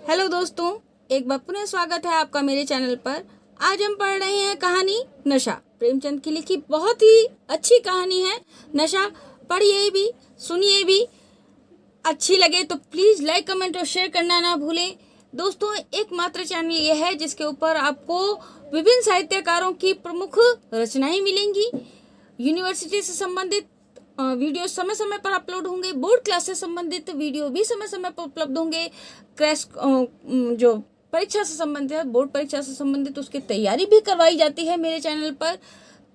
Hello दोस्तों, एक बार पुनः स्वागत है आपका मेरे चैनल पर। आज हम पढ़ रहे हैं कहानी नशा। प्रेमचंद की लिखी बहुत ही अच्छी कहानी है नशा। पढ़िए भी, सुनिए भी। अच्छी लगे तो प्लीज़ लाइक, कमेंट और शेयर करना ना भूलें। दोस्तों, एकमात्र चैनल ये है जिसके ऊपर आपको विभिन्न साहित्यकारों की प्रमुख रचनाएं मिलेंगी। यूनिवर्सिटी से संबंधित वीडियो समय समय पर अपलोड होंगे। बोर्ड क्लास से संबंधित वीडियो भी समय समय पर उपलब्ध होंगे। क्रैश जो परीक्षा से संबंधित है, बोर्ड परीक्षा से संबंधित, उसकी तैयारी भी करवाई जाती है मेरे चैनल पर।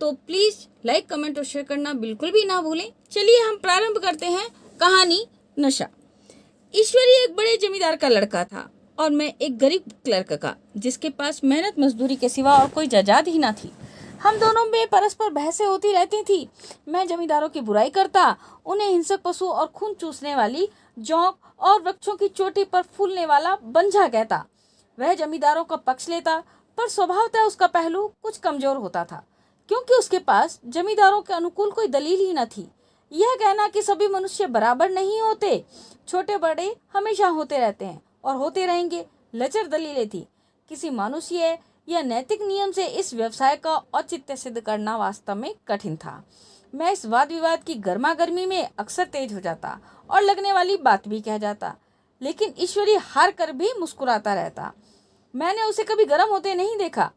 तो प्लीज़ लाइक, कमेंट और शेयर करना बिल्कुल भी ना भूलें। चलिए हम प्रारंभ करते हैं कहानी नशा। ईश्वरी एक बड़े जमींदार का लड़का था और मैं एक गरीब क्लर्क का, जिसके पास मेहनत मजदूरी के सिवा और कोई जायदाद ही ना थी। हम दोनों में परस्पर बहसें होती रहती थी। मैं जमींदारों की बुराई करता, उन्हें हिंसक पशु और खून चूसने वाली जौंक और वृक्षों की चोटी पर फूलने वाला बंझा कहता। वह जमींदारों का पक्ष लेता, पर स्वभावतः उसका पहलू कुछ कमजोर होता था, क्योंकि उसके पास जमींदारों के अनुकूल कोई दलील ही न थी। यह कहना कि सभी मनुष्य बराबर नहीं होते, छोटे बड़े हमेशा होते रहते हैं और होते रहेंगे, लचर दलीलें थी। किसी मानुषीय या नैतिक नियम से इस व्यवसाय का औचित्य सिद्ध करना वास्तव में कठिन था। मैं इस वाद विवाद की गर्मा गर्मी में अक्सर तेज हो जाता और लगने वाली बात भी कह जाता, लेकिन ईश्वरी हार कर भी मुस्कुराता रहता। मैंने उसे कभी गर्म होते नहीं देखा।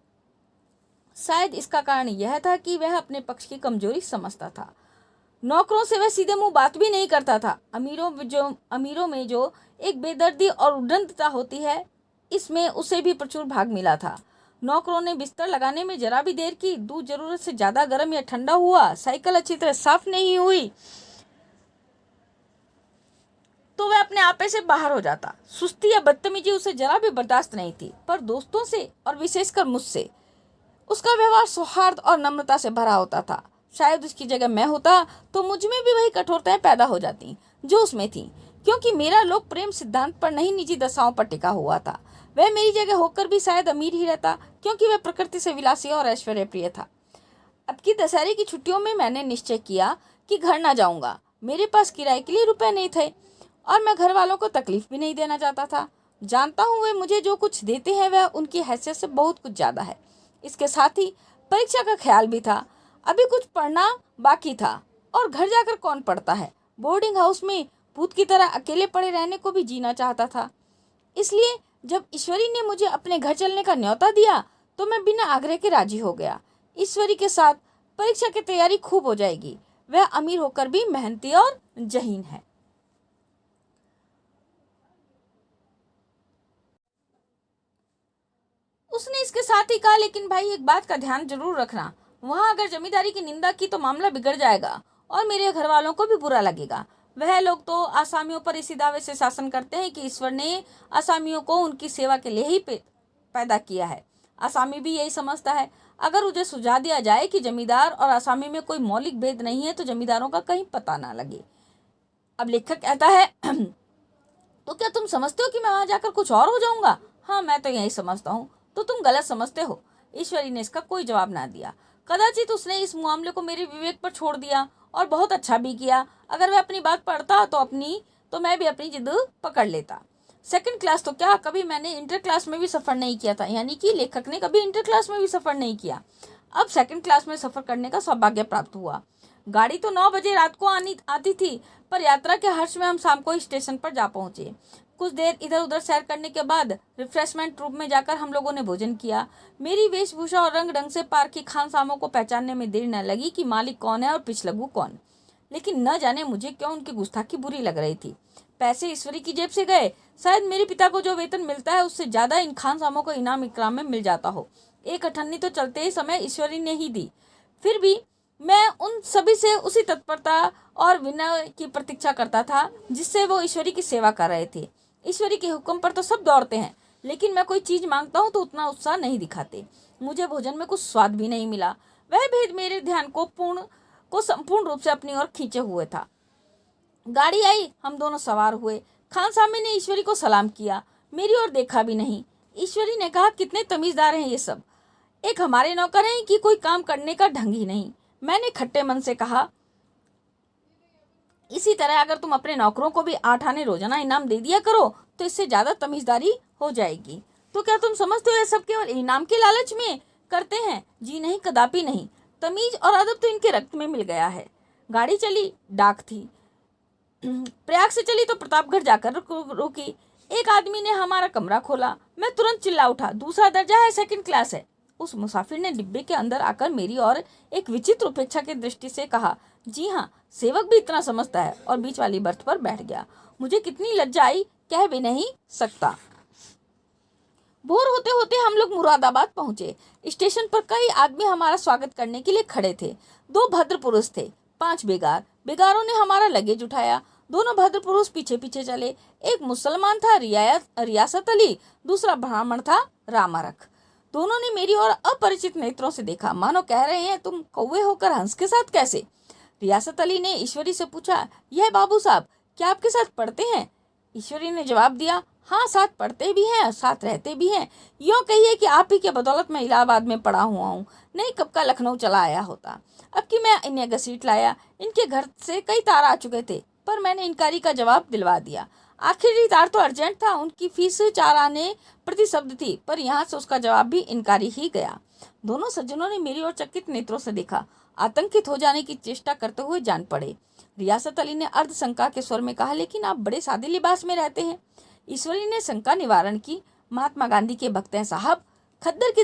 शायद इसका कारण यह था कि वह अपने पक्ष की कमजोरी समझता था। नौकरों से वह सीधे मुंह बात भी नहीं करता था। अमीरों में जो एक बेदर्दी और उद्दंडता होती है, इसमें उसे भी प्रचुर भाग मिला था। नौकरों ने बिस्तर लगाने में जरा भी देर की, दूध जरूरत से ज्यादा गर्म या ठंडा हुआ, साइकिल अच्छी तरह साफ नहीं हुई तो वह अपने आपे से बाहर हो जाता। सुस्ती या बदतमीजी उसे जरा भी बर्दाश्त नहीं थी। पर दोस्तों से और विशेषकर मुझसे उसका व्यवहार सौहार्द और नम्रता से भरा होता था। शायद उसकी जगह मैं होता तो मुझ में भी वही कठोरताएं पैदा हो जाती जो उसमें थी, क्योंकि मेरा लोक प्रेम सिद्धांत पर नहीं, निजी दशाओं पर टिका हुआ था। वह मेरी जगह होकर भी शायद अमीर ही रहता, क्योंकि वह प्रकृति से विलासी और ऐश्वर्य प्रिय था। अब की दशहरे की छुट्टियों में मैंने निश्चय किया कि घर ना जाऊंगा। मेरे पास किराए के लिए रुपए नहीं थे और मैं घर वालों को तकलीफ भी नहीं देना चाहता था। जानता हूँ वे मुझे जो कुछ देते हैं वह उनकी हैसियत से बहुत कुछ ज्यादा है। इसके साथ ही परीक्षा का ख्याल भी था। अभी कुछ पढ़ना बाकी था और घर जाकर कौन पढ़ता है। बोर्डिंग हाउस में भूत की तरह अकेले पड़े रहने को भी जीना चाहता था। इसलिए जब ईश्वरी ने मुझे अपने घर चलने का न्योता दिया तो मैं बिना आग्रह के राजी हो गया। ईश्वरी के साथ परीक्षा की तैयारी खूब हो जाएगी। वह अमीर होकर भी मेहनती और जहीन है। उसने इसके साथ ही कहा, लेकिन भाई एक बात का ध्यान जरूर रखना, वहां अगर जमींदारी की निंदा की तो मामला बिगड़ जाएगा और मेरे घर वालों को भी बुरा लगेगा। वह लोग तो आसामियों पर इसी दावे से शासन करते हैं कि ईश्वर ने आसामियों को उनकी सेवा के लिए ही पैदा किया है। आसामी भी यही समझता है। अगर मुझे सुझा दिया जाए कि जमींदार और आसामी में कोई मौलिक भेद नहीं है तो जमींदारों का कहीं पता ना लगे। अब लेखक कहता है तो क्या तुम समझते हो कि मैं वहां जाकर कुछ और हो जाऊंगा? हाँ, मैं तो यही समझता हूँ। तो तुम गलत समझते हो। ईश्वरी ने इसका कोई जवाब ना दिया। कदाचित उसने इस मामले को मेरे विवेक पर छोड़ दिया और बहुत अच्छा भी किया। अगर वह अपनी बात पढ़ता तो मैं भी अपनी जिद पकड़ लेता। सेकंड क्लास तो क्या, कभी मैंने इंटर क्लास में भी सफर नहीं किया था। यानी कि लेखक ने कभी इंटर क्लास में भी सफर नहीं किया। अब सेकंड क्लास में सफर करने का सौभाग्य प्राप्त हुआ। गाड़ी तो 9 बजे रात को आती थी, पर यात्रा के हर्ष में हम शाम को स्टेशन पर जा पहुंचे। कुछ देर इधर उधर सैर करने के बाद रिफ्रेशमेंट रूम में जाकर हम लोगों ने भोजन किया। मेरी वेशभूषा और रंग ढंग से पारखी खानसामों को पहचानने में देर न लगी कि मालिक कौन है और पिछलगू कौन। लेकिन न जाने मुझे क्यों उनकी गुस्ताखी बुरी लग रही थी। पैसे ईश्वरी की जेब से गए। शायद मेरे पिता को जो वेतन मिलता है उससे ज्यादा इन खानसामों को इनाम इकराम में मिल जाता हो। एक अठन्नी तो चलते ही समय ईश्वरी ने ही दी। फिर भी मैं उन सभी से उसी तत्परता और विनय की प्रतीक्षा करता था जिससे वो ईश्वरी की सेवा कर रहे थे। ईश्वरी के हुक्म पर तो सब दौड़ते हैं, लेकिन मैं कोई चीज मांगता हूँ तो उतना उत्साह नहीं दिखाते। मुझे भोजन में कुछ स्वाद भी नहीं मिला। वह भेद मेरे ध्यान को संपूर्ण रूप से अपनी ओर खींचे हुए था। गाड़ी आई, हम दोनों सवार हुए। खानसामे ने ईश्वरी को सलाम किया, मेरी ओर देखा भी नहीं। ईश्वरी ने कहा, कितने तमीजदार हैं ये सब, एक हमारे नौकर हैं कि कोई काम करने का ढंग ही नहीं। मैंने खट्टे मन से कहा, इसी तरह अगर तुम अपने नौकरों को भी 8 आने रोजाना इनाम दे दिया करो तो इससे ज्यादा तमीजदारी हो जाएगी। तो क्या तुम समझते हो ये सब केवल इनाम के लालच में करते हैं? जी नहीं, कदापि नहीं। तमीज और अदब तो इनके रक्त में मिल गया है। गाड़ी चली, डाक थी, प्रयाग से चली तो प्रतापगढ़ जाकर रुकी। एक आदमी ने हमारा कमरा खोला। मैं तुरंत चिल्ला उठा, दूसरा दर्जा है, सेकंड क्लास है। उस मुसाफिर ने डिब्बे के अंदर आकर मेरी और एक विचित्र उपेक्षा की दृष्टि से कहा, जी हाँ, सेवक भी इतना समझता है, और बीच वाली बर्थ पर बैठ गया। मुझे कितनी लज्जा आई, कह भी नहीं सकता। भोर होते होते हम लोग मुरादाबाद पहुंचे। स्टेशन पर कई आदमी हमारा स्वागत करने के लिए खड़े थे। 2 भद्र पुरुष थे, 5 बेगार। बेगारों ने हमारा लगेज उठाया। दोनों भद्र पुरुष पीछे पीछे चले। एक मुसलमान था, रियासत अली, दूसरा ब्राह्मण था, रामारख। दोनों ने मेरी ओर अपरिचित नेत्रों से देखा, मानो कह रहे हैं, तुम कौवे होकर हंस के साथ कैसे? रियासत अली ने ईश्वरी से पूछा, यह बाबू साहब क्या आपके साथ पढ़ते हैं? ईश्वरी ने जवाब दिया, हाँ, साथ पढ़ते भी हैं, साथ रहते भी हैं। यूँ कहिए कि आप ही के बदौलत मैं इलाहाबाद में पढ़ा हुआ हूँ, नहीं कब का लखनऊ चला आया होता। अब कि मैं इन्हें घसीट लाया। इनके घर से कई तार आ चुके थे, पर मैंने इनकारी का जवाब दिलवा दिया। आखिरी तार तो अर्जेंट था, उनकी फीस 4 आने प्रति शब्द थी, पर यहाँ से उसका जवाब भी इनकारी ही गया। दोनों सज्जनों ने मेरी ओर चकित नेत्रों से देखा, आतंकित हो जाने की चेष्टा करते हुए जान पड़े। रियासत अली ने अर्धशंका के स्वर में कहा, लेकिन आप बड़े सादे लिबास में रहते हैं। ईश्वरी ने शंका निवारण की, महात्मा गांधी के भक्त हैं साहब, खद्दर के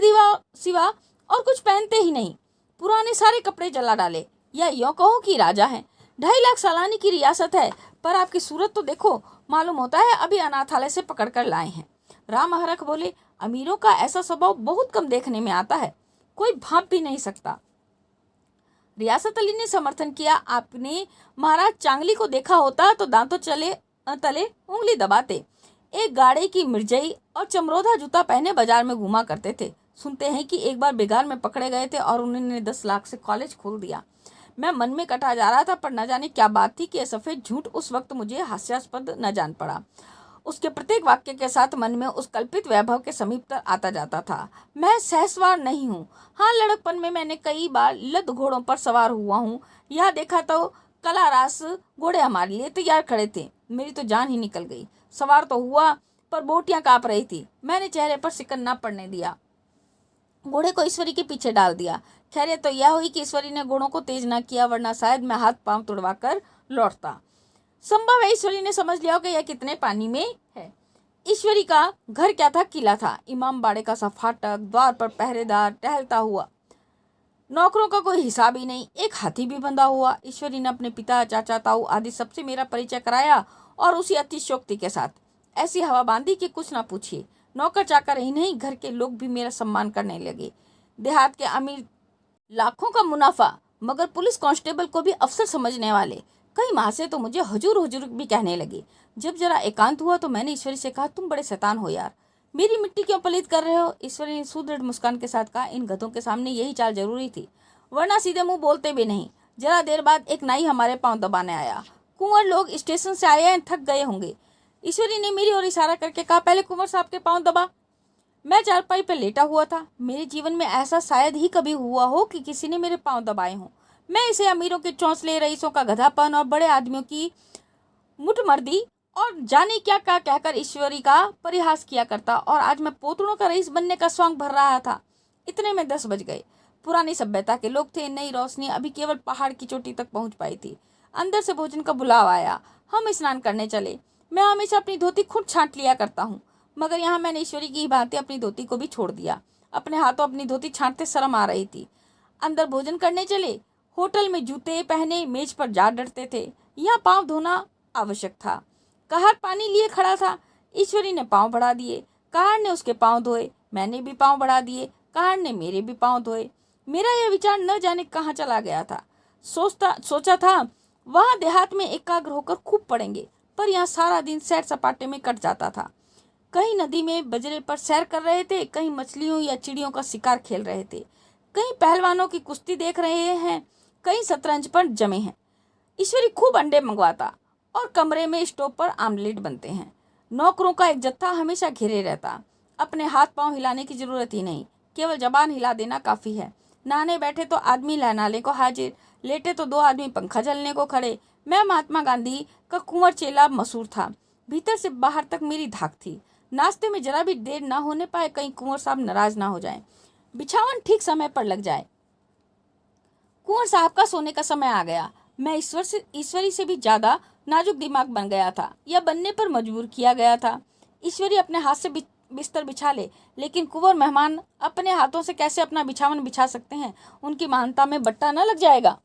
सिवा और कुछ पहनते ही नहीं। पुराने सारे कपड़े जला डाले, या यूँ कहो कि राजा हैं। 2.5 लाख सालानी की रियासत है, पर आपकी सूरत तो देखो, मालूम होता है अभी अनाथालय से पकड़ कर लाए हैं। राम हरख बोले, अमीरों का ऐसा स्वभाव बहुत कम देखने में आता है, कोई भाप भी नहीं सकता। रियासत अली ने समर्थन किया, आपने महाराज चांगली को देखा होता तो दांतों तले उंगली दबाते। एक गाड़े की मिर्जई और चमरोधा जूता पहने बाजार में घुमा करते थे। सुनते हैं कि एक बार बेगार में पकड़े गए थे और उन्होंने 10 लाख से कॉलेज खोल दिया। मैं मन में कटा जा रहा था, पर न जाने क्या बात थी कि यह सफेद झूठ उस वक्त मुझे हास्यास्पद न जान पड़ा। उसके प्रत्येक वाक्य के साथ मन में उस कल्पित वैभव के समीप तक आता जाता था। मैं सहसवार नहीं हूँ। हाँ, लड़कपन में मैंने कई बार लद घोड़ों पर सवार हुआ हूँ। यह देखा तो कलारास घोड़े हमारे लिए तैयार खड़े थे। मेरी तो जान ही निकल गई। सवार तो हुआ, पर बोटियां कांप रही थी। मैंने चेहरे पर सिकन न पड़ने दिया, घोड़े को ईश्वरी के पीछे डाल दिया। खैरियत तो यह हुई कि ईश्वरी ने घोड़ों को तेज न किया, वरना शायद मैं हाथ पांव तुड़वा कर लौटता। संभव है ईश्वरी ने समझ लिया कि यह कितने पानी में है। ईश्वरी का घर क्या था, किला था। इमाम बाड़े का सा फाटक, द्वार पर पहरेदार टहलता हुआ, नौकरों का कोई हिसाब ही नहीं। एक हाथी भी बंधा हुआ। ईश्वरी ने अपने पिता, चाचा, ताऊ आदि सबसे मेरा परिचय कराया, और उसी अतिशयोक्ति के साथ ऐसी हवा बांधी कि कुछ ना पूछिए। नौकर चाकर ही नहीं, घर के लोग भी मेरा सम्मान करने लगे। देहात के अमीर लाखों का मुनाफा, मगर पुलिस कांस्टेबल को भी अफसर समझने वाले कई माह से तो मुझे हुजूर हुजूर भी कहने लगे। जब जरा एकांत हुआ तो मैंने ईश्वरी से कहा, तुम बड़े शैतान हो यार, मेरी मिट्टी क्यों पलीत कर रहे हो? ईश्वरी ने सुदृढ़ मुस्कान के साथ कहा, इन गधों के सामने यही चाल जरूरी थी, वरना सीधे मुंह बोलते भी नहीं। जरा देर बाद एक नाई हमारे पांव दबाने आया। कुंवर लोग स्टेशन से आए हैं, थक गए होंगे। ईश्वरी ने मेरी ओर इशारा करके कहा, पहले कुंवर साहब के पांव दबा। मैं चारपाई पर लेटा हुआ था। मेरे जीवन में ऐसा शायद ही कभी हुआ हो कि किसी ने मेरे पांव दबाए हों। मैं इसे अमीरों के चौंसले, रईसों का गधापन और बड़े आदमियों की मुठमर्दी और जाने क्या क्या कहकर ईश्वरी का परिहास किया करता, और आज मैं पोतड़ों का रईस बनने का शौक भर रहा था। इतने में 10 बज गए। पुरानी सभ्यता के लोग थे। नई रोशनी अभी केवल पहाड़ की चोटी तक पहुंच पाई थी। अंदर से भोजन का बुलावा आया। हम स्नान करने चले। मैं हमेशा अपनी धोती खुद छांट लिया करता हूँ, मगर यहाँ मैंने ईश्वरी की भांति अपनी धोती को भी छोड़ दिया। अपने हाथों अपनी धोती छांटते शर्म आ रही थी। अंदर भोजन करने चले। होटल में जूते पहने मेज पर जा डरते थे। यहाँ पाँव धोना आवश्यक था। कहार पानी लिए खड़ा था। ईश्वरी ने पाँव बढ़ा दिए, कहार ने उसके पाँव धोए। मैंने भी पाँव बढ़ा दिए, कहार ने मेरे भी पाँव धोए। मेरा यह विचार न जाने कहाँ चला गया था। सोचा था वहाँ देहात में एकाग्र होकर खूब पढ़ेंगे, पर यहाँ सारा दिन सैर सपाटे में कट जाता था। कहीं नदी में बजरे पर सैर कर रहे थे, कहीं मछलियों या चिड़ियों का शिकार खेल रहे थे, कहीं पहलवानों की कुश्ती देख रहे हैं, कहीं शतरंज पर जमे हैं। ईश्वरी खूब अंडे मंगवाता और कमरे में स्टोव पर आमलेट बनते हैं। नौकरों का एक जत्था हमेशा घिरे रहता। अपने हाथ पांव हिलाने की जरूरत ही नहीं, केवल जबान हिला देना काफी है। नहाने बैठे तो आदमी लहनाने को हाजिर, लेटे तो 2 आदमी पंखा झलने को खड़े। मैं महात्मा गांधी का कुंवर चेला मशहूर था। भीतर से बाहर तक मेरी धाक थी। नाश्ते में जरा भी देर ना होने पाए, कहीं कुंवर साहब नाराज ना हो जाएं, बिछावन ठीक समय पर लग जाए। कुंवर साहब का सोने का समय आ गया। मैं ईश्वरी से भी ज्यादा नाजुक दिमाग बन गया था, या बनने पर मजबूर किया गया था। ईश्वरी अपने हाथ से बिस्तर बिछा ले, लेकिन कुंवर मेहमान अपने हाथों से कैसे अपना बिछावन बिछा सकते हैं? उनकी महानता में बट्टा न लग जाएगा।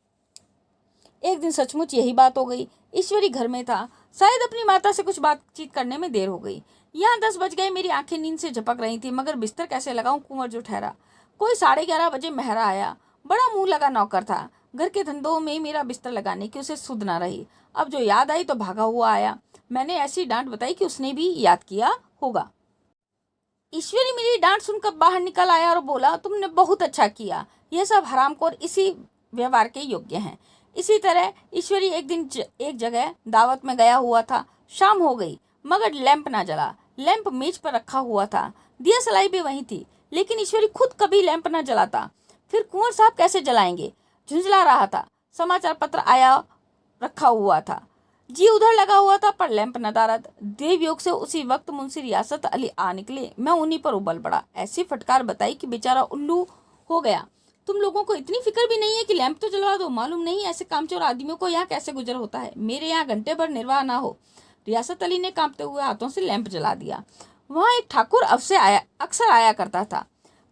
एक दिन सचमुच यही बात हो गई। ईश्वरी घर में था, शायद अपनी माता से कुछ बातचीत करने में देर हो गई। यहाँ 10 बज गए। मेरी आंखें नींद से झपक रही थी, मगर बिस्तर कैसे लगाऊं? कुंवर जो ठहरा। कोई 11:30 बजे मेहरा आया। बड़ा मुंह लगा नौकर था। घर के धंधों में मेरा बिस्तर लगाने की उसे सुध न रही। अब जो याद आई तो भागा हुआ आया। मैंने ऐसी डांट बताई कि उसने भी याद किया होगा। ईश्वरी मेरी डांट सुनकर बाहर निकल आया और बोला, तुमने बहुत अच्छा किया। यह सब हरामखोर इसी व्यवहार के योग्य हैं। इसी तरह ईश्वरी एक दिन एक जगह दावत में गया हुआ था। शाम हो गई, मगर लैंप ना जला। लैंप मेज पर रखा हुआ था, दिया सलाई भी वहीं थी, लेकिन ईश्वरी खुद कभी लैंप न जलाता। फिर कुंवर साहब कैसे जलाएंगे? झुंझला रहा था। समाचार पत्र आया रखा हुआ था। जी उधर लगा हुआ था, पर लैंप नदारद। देवयोग से उसी वक्त मुंशी रियासत अली आ निकले। मैं उन्हीं पर उबल पड़ा। ऐसी फटकार बताई कि बेचारा उल्लू हो गया। तुम लोगों को इतनी फिक्र भी नहीं है कि लैंप तो जलवा दो? मालूम नहीं ऐसे कामचोर आदमियों को यहाँ कैसे गुजर होता है। मेरे यहाँ घंटे भर निर्वाह ना हो। रियासत अली ने कांपते हुए हाथों से लैंप जला दिया। वहाँ एक ठाकुर अक्सर आया करता था।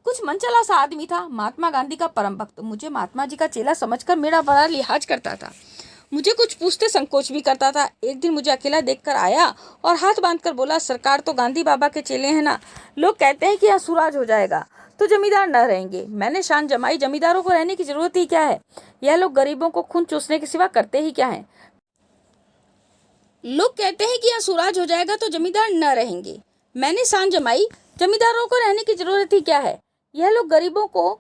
कुछ मनचला सा आदमी था, महात्मा गांधी का परम भक्त। मुझे महात्मा जी का चेला समझकर मेरा बड़ा लिहाज करता था। मुझे कुछ पूछते संकोच भी करता था। एक दिन मुझे अकेला देखकर आया और हाथ बांधकर बोला, सरकार तो गांधी बाबा के चेले हैं ना। लोग कहते हैं कि यहाँ सुराज हो जाएगा तो जमींदार न रहेंगे। मैंने शान जमाई, जमींदारों को रहने की जरूरत ही क्या है? यह लोग गरीबों को खून चूसने के सिवा करते ही क्या है? लोग कहते हैं कि यहाँ सुराज हो जाएगा तो जमींदार न रहेंगे। मैंने शान जमाई, जमींदारों को रहने की जरूरत ही क्या है? यह लोग गरीबों को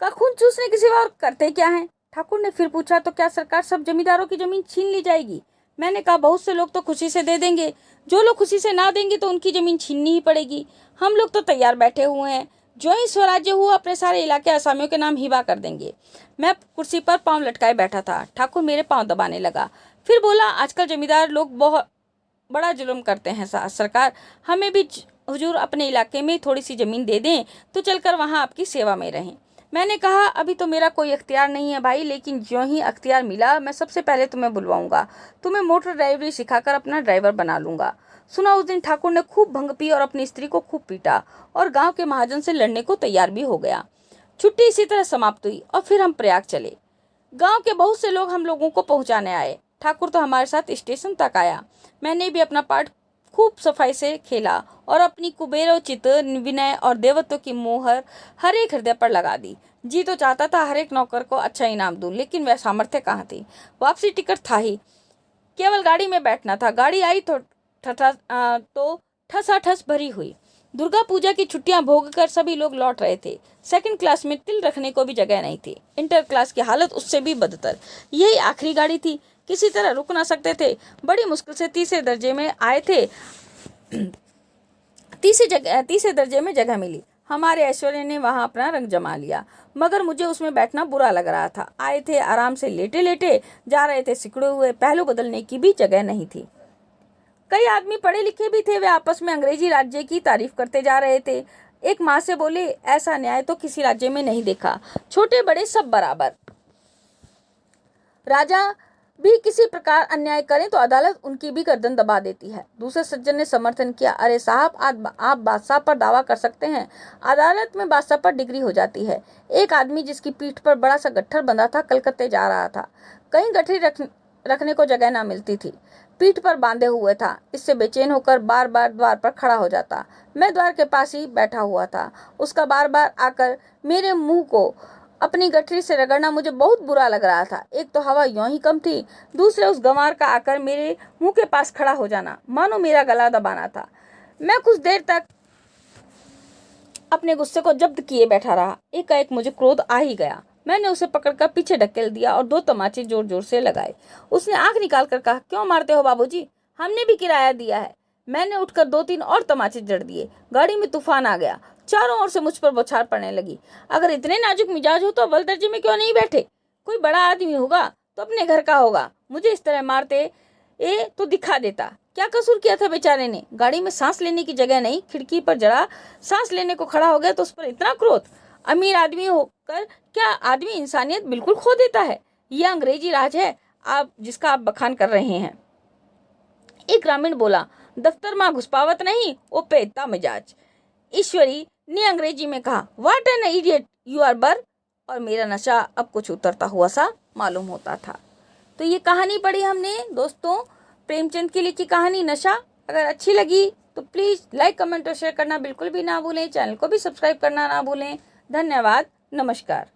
का खून चूसने के सिवा और करते क्या हैं? ठाकुर ने फिर पूछा, तो क्या सरकार सब जमींदारों की जमीन छीन ली जाएगी? मैंने कहा, बहुत से लोग तो खुशी से दे देंगे। जो लोग खुशी से ना देंगे तो उनकी जमीन छीननी ही पड़ेगी। हम लोग तो तैयार बैठे हुए हैं। जो ही स्वराज्य हुआ अपने सारे इलाके आसामियों के नाम हिबा कर देंगे। मैं कुर्सी पर पांव लटकाए बैठा था। ठाकुर मेरे पांव दबाने लगा। फिर बोला, आजकल जमींदार लोग बहुत बड़ा जुल्म करते हैं। सरकार हमें भी हुजूर अपने इलाके में थोड़ी सी जमीन दे दें तो चलकर वहाँ आपकी सेवा में रहें। मैंने कहा, अभी तो मेरा कोई अख्तियार नहीं है भाई, लेकिन ज्यों ही अख्तियार मिला मैं सबसे पहले तुम्हें बुलवाऊंगा। तुम्हें मोटर ड्राइवरी सिखाकर अपना ड्राइवर बना लूंगा। सुना उस दिन ठाकुर ने खूब भंग पी और अपनी स्त्री को खूब पीटा और गांव के महाजन से लड़ने को तैयार भी हो गया। छुट्टी इसी तरह समाप्त हुई और फिर हम प्रयाग चले। गांव के बहुत से लोग हम लोगों को पहुंचाने आए। ठाकुर तो हमारे साथ स्टेशन तक आया। मैंने भी अपना पार्ट खूब सफाई से खेला और अपनी कुबेरोचित विनय और देवत्व की मोहर हर एक हृदय पर लगा दी। जी तो चाहता था हर एक नौकर को अच्छा इनाम दूं, लेकिन वह सामर्थ्य कहाँ थी। वापसी टिकट था ही, केवल गाड़ी में बैठना था। गाड़ी आई तो ठसाठस भरी हुई। दुर्गा पूजा की छुट्टियां भोग कर सभी लोग लौट रहे थे। सेकंड क्लास में तिल रखने को भी जगह नहीं थी। इंटर क्लास की हालत उससे भी बदतर। यही आखिरी गाड़ी थी, किसी तरह रुक ना सकते थे। बड़ी मुश्किल से तीसरे दर्जे में आए थे। तीसरे दर्जे में जगह मिली। हमारे ऐश्वर्य ने वहां अपना रंग जमा लिया, मगर मुझे उसमें बैठना बुरा लग रहा था। आए थे आराम से लेटे लेटे जा रहे थे, सिकुड़े हुए। पहलू बदलने की भी जगह नहीं थी। कई आदमी पढ़े लिखे भी थे। वे आपस में अंग्रेजी राज्य की तारीफ करते जा रहे थे। एक माँ से बोले, ऐसा न्याय तो किसी राज्य में नहीं देखा। छोटे बड़े सब बराबर। राजा भी किसी प्रकार अन्याय करें तो अदालत उनकी भी गर्दन दबा देती है। दूसरे सज्जन ने समर्थन किया, अरे साहब, आप बादशाह पर दावा कर सकते हैं, अदालत में बादशाह पर डिग्री हो जाती है। एक आदमी जिसकी पीठ पर बड़ा सा गट्ठर बंधा था कलकत्ते जा रहा था। कहीं गठरी रखने को जगह ना मिलती थी, पीठ पर बांधे हुए था। इससे बेचैन होकर बार बार द्वार पर खड़ा हो जाता। मैं द्वार के पास ही बैठा हुआ था। उसका बार बार आकर मेरे मुंह को अपनी गठरी से रगड़ना मुझे बहुत बुरा लग रहा था। एक तो हवा यूं ही कम थी, दूसरे उस गंवार का आकर मेरे मुंह के पास खड़ा हो जाना मानो मेरा गला दबाना था। मैं कुछ देर तक अपने गुस्से को जब्त किए बैठा रहा। एकाएक मुझे क्रोध आ ही गया। मैंने उसे पकड़कर पीछे ढकेल दिया और 2 तमाचे जोर जोर से लगाए। उसने आंख निकाल कर कहा, क्यों मारते हो बाबूजी? हमने भी किराया दिया है। मैंने उठकर 2-3 और तमाचे जड़ दिए। गाड़ी में तूफान आ गया। चारों ओर से मुझ पर बौछार पड़ने लगी। अगर इतने नाजुक मिजाज हो तो अव्वल दर्जे में क्यों नहीं बैठे? कोई बड़ा आदमी होगा तो अपने घर का होगा। मुझे इस तरह मारते ये तो दिखा देता। क्या कसूर किया था बेचारे ने? गाड़ी में सांस लेने की जगह नहीं, खिड़की पर जरा सांस लेने को खड़ा हो गया तो उस पर इतना क्रोध। अमीर आदमी होकर क्या आदमी इंसानियत बिल्कुल खो देता है? यह अंग्रेजी राज है आप जिसका आप बखान कर रहे हैं। एक ग्रामीण बोला, दफ्तर माँ घुसपावत नहीं, वो पेटता मिजाज। ईश्वरी ने अंग्रेजी में कहा, what an idiot you are बर। और मेरा नशा अब कुछ उतरता हुआ सा मालूम होता था। तो ये कहानी पढ़ी हमने दोस्तों, प्रेमचंद की लिखी कहानी नशा। अगर अच्छी लगी तो प्लीज़ लाइक, कमेंट और शेयर करना बिल्कुल भी ना भूलें। चैनल को भी सब्सक्राइब करना ना भूलें। धन्यवाद, नमस्कार।